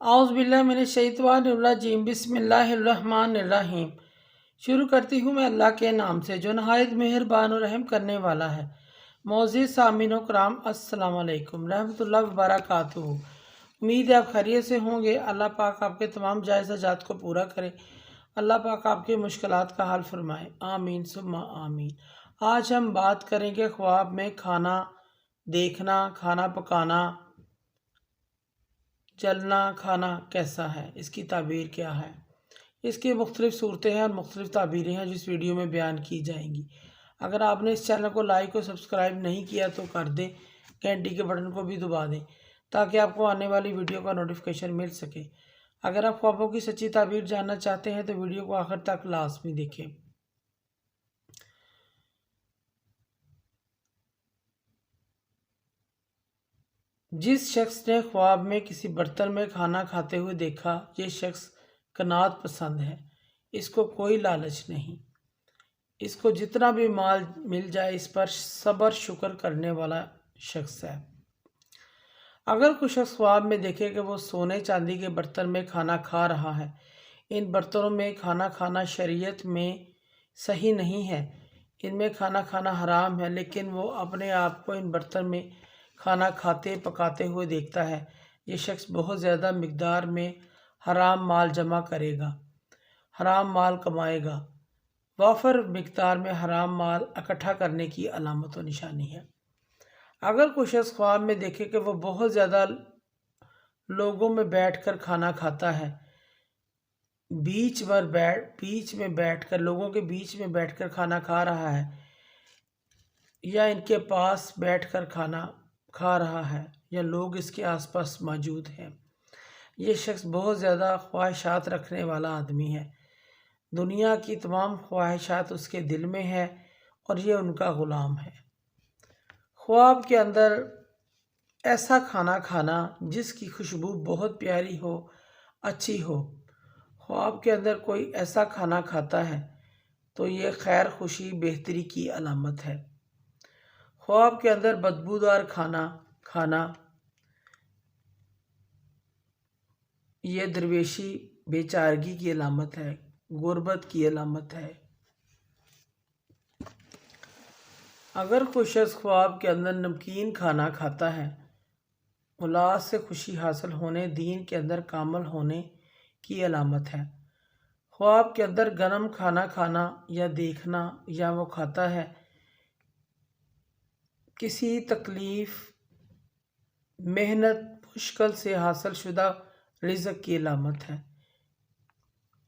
आउज़ बिल्लाहि मिनश्शैतानिर्रजीम बिस्मिल्लाहिर्रहमानिर्रहीम। शुरू करती हूँ मैं अल्लाह के नाम से जो नहायत मेहरबान और रहम करने वाला है। मोअज़्ज़िज़ सामीन कराम अस्सलाम वालेकुम रहमतुल्लाहि व बरकातुहू। उम्मीद है आप खैरियत से होंगे। अल्लाह पाक आपके तमाम जायज़ हाजात को पूरा करे। अल्लाह पाक आपकी मुश्किलात का हल फरमाए। आमीन सुम्मा आमीन। आज हम बात करेंगे ख्वाब में खाना देखना, खाना पकाना, चलना, खाना कैसा है, इसकी ताबीर क्या है। इसकी मुख्तलिफ़ सूरतें हैं और मुख्तलिफ़ ताबीरें हैं जो इस वीडियो में बयान की जाएंगी। अगर आपने इस चैनल को लाइक और सब्सक्राइब नहीं किया तो कर दें, घंटी के बटन को भी दबा दें ताकि आपको आने वाली वीडियो का नोटिफिकेशन मिल सके। अगर आप ख्वाबों की सच्ची ताबीर जानना चाहते हैं तो वीडियो को आखिर तक लाजमी देखें। जिस शख्स ने ख्वाब में किसी बर्तन में खाना खाते हुए देखा, ये शख्स कनात पसंद है। इसको कोई लालच नहीं। इसको जितना भी माल मिल जाए इस पर सब्र शुक्र करने वाला शख्स है। अगर कोई शख्स ख्वाब में देखे कि वो सोने चांदी के बर्तन में खाना खा रहा है, इन बर्तनों में खाना खाना शरीयत में सही नहीं है, इनमें खाना खाना हराम है, लेकिन वो अपने आप को इन बर्तन में खाना खाते पकाते हुए देखता है, ये शख्स बहुत ज़्यादा मिकदार में हराम माल जमा करेगा, हराम माल कमाएगा। वाफर मिकदार में हराम माल इकट्ठा करने की अलामत व निशानी है। अगर कोई शख्स ख्वाब में देखे कि वो बहुत ज़्यादा लोगों में बैठकर खाना खाता है, बीच में बैठकर लोगों के बीच में बैठकर खाना खा रहा है या इनके पास बैठकर खाना खा रहा है या लोग इसके आसपास मौजूद हैं, ये शख्स बहुत ज़्यादा ख्वाहिशात रखने वाला आदमी है। दुनिया की तमाम ख्वाहिशात उसके दिल में है और ये उनका ग़ुलाम है। ख्वाब के अंदर ऐसा खाना खाना जिसकी खुशबू बहुत प्यारी हो, अच्छी हो। ख्वाब के अंदर कोई ऐसा खाना खाता है तो ये खैर खुशी बेहतरी की अलामत है। ख्वाब के अंदर बदबूदार खाना खाना ये दरवेशी बेचारगी की अलामत है, गुर्बत की अलामत है। अगर कोई शख्स ख्वाब के अंदर नमकीन खाना खाता है, औलाद से खुशी हासिल होने, दीन के अंदर कामल होने की अलामत है। ख्वाब के अंदर गरम खाना खाना या देखना या वो खाता है किसी तकलीफ़, मेहनत, मुश्किल से हासिल शुदा रिज़्क़ की अलामत है।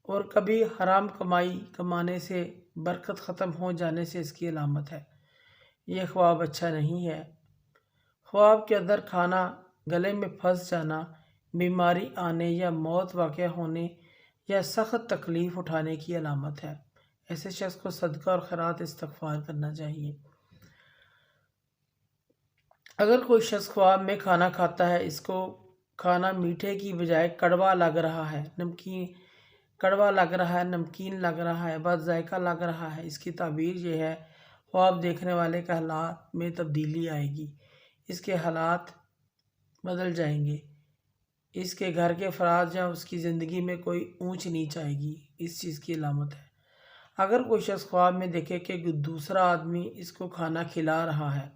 और कभी हराम कमाने से बरकत ख़त्म हो जाने से इसकी अलामत है। यह ख्वाब अच्छा नहीं है। ख्वाब के अंदर खाना गले में फंस जाना, बीमारी आने या मौत वाक़या होने या सख्त तकलीफ़ उठाने की अलामत है। ऐसे शख्स को सदका और खैरात इस्तग़फ़ार करना चाहिए। अगर कोई शख्स ख्वाब में खाना खाता है, इसको खाना मीठे की बजाय कड़वा लग रहा है, नमकीन लग रहा है, बद जायका लग रहा है, इसकी ताबीर ये है ख्वाब देखने वाले के हालात में तब्दीली आएगी, इसके हालात बदल जाएंगे, इसके घर के अफराद या उसकी ज़िंदगी में कोई ऊंच नीच आएगी, इस चीज़ की अलामत है। अगर कोई शख्स ख्वाब में देखे कि दूसरा आदमी इसको खाना खिला रहा है,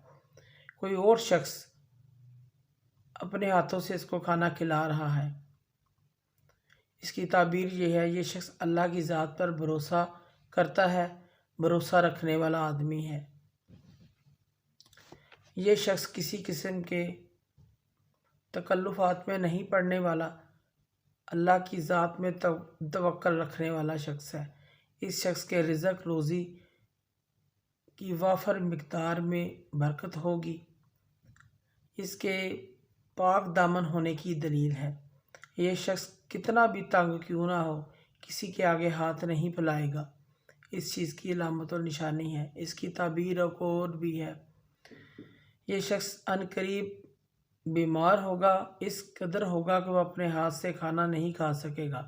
कोई और शख्स अपने हाथों से इसको खाना खिला रहा है, इसकी ताबीर ये है ये शख्स अल्लाह की ज़ात पर भरोसा करता है, भरोसा रखने वाला आदमी है। ये शख्स किसी किस्म के तकल्लुफ़ात में नहीं पड़ने वाला, अल्लाह की ज़ात में तवक्कुल रखने वाला शख्स है। इस शख्स के रिज़्क़ रोज़ी की वाफर मिक़दार में बरकत होगी, इसके पाक दामन होने की दलील है। ये शख्स कितना भी तंग क्यों ना हो, किसी के आगे हाथ नहीं फैलाएगा, इस चीज़ की अलामत और निशानी है। इसकी ताबीर और भी है, ये शख्स अनकरीब बीमार होगा, इस कदर होगा कि वह अपने हाथ से खाना नहीं खा सकेगा।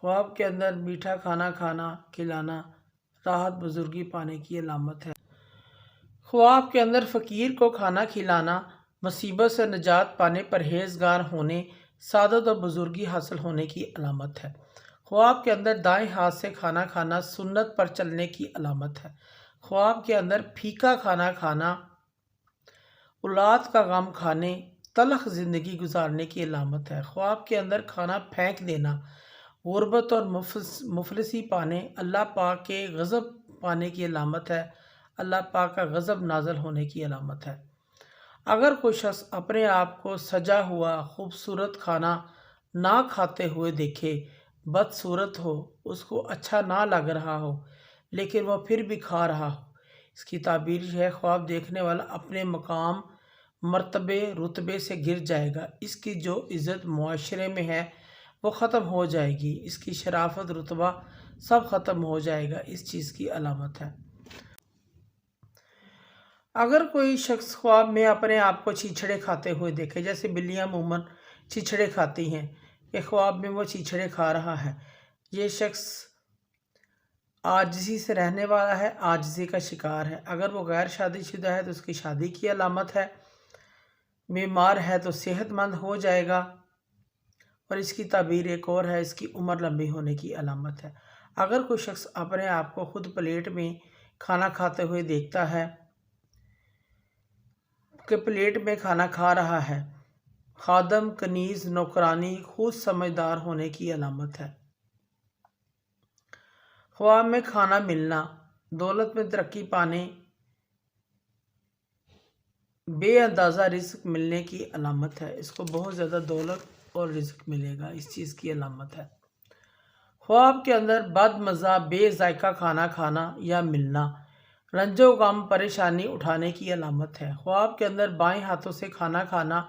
ख्वाब के अंदर मीठा खाना खिलाना राहत बुजुर्गी पाने की अलामत है। ख्वाब के अंदर फ़कीर को खाना खिलाना मुसीबत से निजात पाने, परहेज़गार होने, سعادت اور بزرگی حاصل ہونے کی علامت ہے۔ خواب کے اندر دائیں ہاتھ سے کھانا کھانا سنت پر چلنے کی علامت ہے۔ خواب کے اندر پھیکا کھانا کھانا اولاد کا غم کھانے تلخ زندگی گزارنے کی علامت ہے۔ خواب کے اندر کھانا پھینک دینا غربت اور مفلسی پانے اللہ پاک کے غضب پانے کی علامت ہے۔ اللہ پاک کا غضب نازل ہونے کی علامت ہے۔ اگر کوئی شخص اپنے آپ کو سجا ہوا خوبصورت کھانا نہ کھاتے ہوئے دیکھے، بدصورت ہو، اس کو اچھا نہ لگ رہا ہو لیکن وہ پھر بھی کھا رہا ہو، اس کی تعبیر یہ ہے: خواب دیکھنے والا اپنے مقام مرتبے رتبے سے گر جائے گا، اس کی جو عزت معاشرے میں ہے وہ ختم ہو جائے گی، اس کی شرافت رتبہ سب ختم ہو جائے گا، اس چیز کی علامت ہے۔ اگر کوئی شخص خواب میں اپنے آپ کو چیچڑے کھاتے ہوئے دیکھے، جیسے بلیاں عموماً چیچڑے کھاتی ہیں، کہ خواب میں وہ چیچڑے کھا رہا ہے، یہ شخص عاجزی سے رہنے والا ہے، عاجزی کا شکار ہے۔ اگر وہ غیر شادی شدہ ہے تو اس کی شادی کی علامت ہے، بیمار ہے تو صحت مند ہو جائے گا، اور اس کی تعبیر ایک اور ہے: اس کی عمر لمبی ہونے کی علامت ہے۔ اگر کوئی شخص اپنے آپ کو خود پلیٹ میں کھانا کھاتے ہوئے دیکھتا ہے کہ پلیٹ میں کھانا کھا رہا ہے، خادم کنیز نوکرانی خود سمجھدار ہونے کی علامت ہے۔ خواب میں کھانا ملنا دولت میں ترقی پانے بے اندازہ رزق ملنے کی علامت ہے، اس کو بہت زیادہ دولت اور رزق ملے گا، اس چیز کی علامت ہے۔ خواب کے اندر بد مزہ بے ذائقہ کھانا کھانا یا ملنا رنج و غم پریشانی اٹھانے کی علامت ہے۔ خواب کے اندر بائیں ہاتھوں سے کھانا کھانا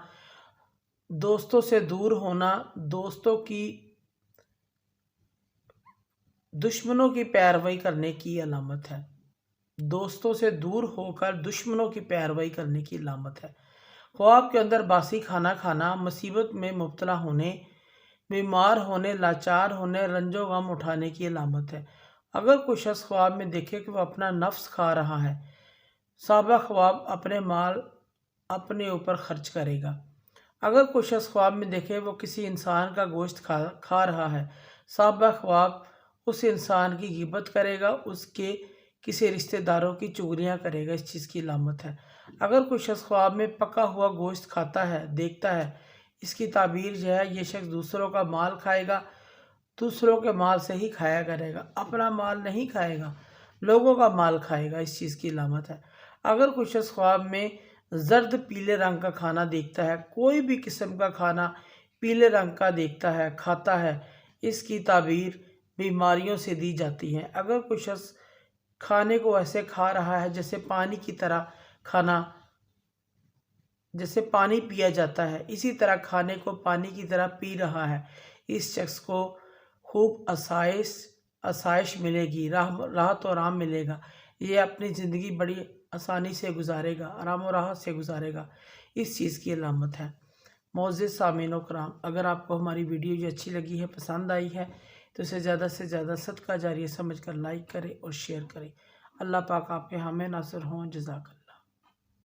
دوستوں سے دور ہونا دوستوں کی دشمنوں کی پیروی کرنے کی علامت ہے، دوستوں سے دور ہو کر دشمنوں کی پیروی کرنے کی علامت ہے۔ خواب کے اندر باسی کھانا کھانا مصیبت میں مبتلا ہونے بیمار ہونے لاچار ہونے رنج و غم اٹھانے کی علامت ہے۔ اگر کوئی شخص خواب میں دیکھے کہ وہ اپنا نفس کھا رہا ہے، صاحب خواب اپنے مال اپنے اوپر خرچ کرے گا۔ اگر کوئی شخص خواب میں دیکھے وہ کسی انسان کا گوشت کھا رہا ہے، صاحب خواب اس انسان کی غیبت کرے گا، اس کے کسی رشتہ داروں کی چغلیاں کرے گا، اس چیز کی علامت ہے۔ اگر کوئی شخص خواب میں پکا ہوا گوشت کھاتا ہے دیکھتا ہے، اس کی تعبیر یہ ہے: یہ شخص دوسروں کا مال کھائے گا، دوسروں کے مال سے ہی کھایا کرے گا، اپنا مال نہیں کھائے گا، لوگوں کا مال کھائے گا، اس چیز کی علامت ہے۔ اگر کوئی شخص خواب میں زرد پیلے رنگ کا کھانا دیکھتا ہے، کوئی بھی قسم کا کھانا پیلے رنگ کا دیکھتا ہے کھاتا ہے، اس کی تعبیر بیماریوں سے دی جاتی ہے۔ اگر کوئی شخص کھانے کو ایسے کھا رہا ہے جیسے پانی کی طرح کھانا جیسے پانی پیا جاتا ہے، اسی طرح کھانے کو پانی کی طرح پی رہا ہے، اس شخص کو خوب آسائش ملے گی، راحت و آرام ملے گا، یہ اپنی زندگی بڑی آسانی سے گزارے گا، آرام و راحت سے گزارے گا، اس چیز کی علامت ہے۔ معزز سامعین و کرام، اگر آپ کو ہماری ویڈیو جو اچھی لگی ہے پسند آئی ہے تو اسے زیادہ سے زیادہ صدقہ جاریہ سمجھ کر لائک کریں اور شیئر کریں۔ اللہ پاک آپ کے حامی ناصر ہوں۔ جزاک اللہ۔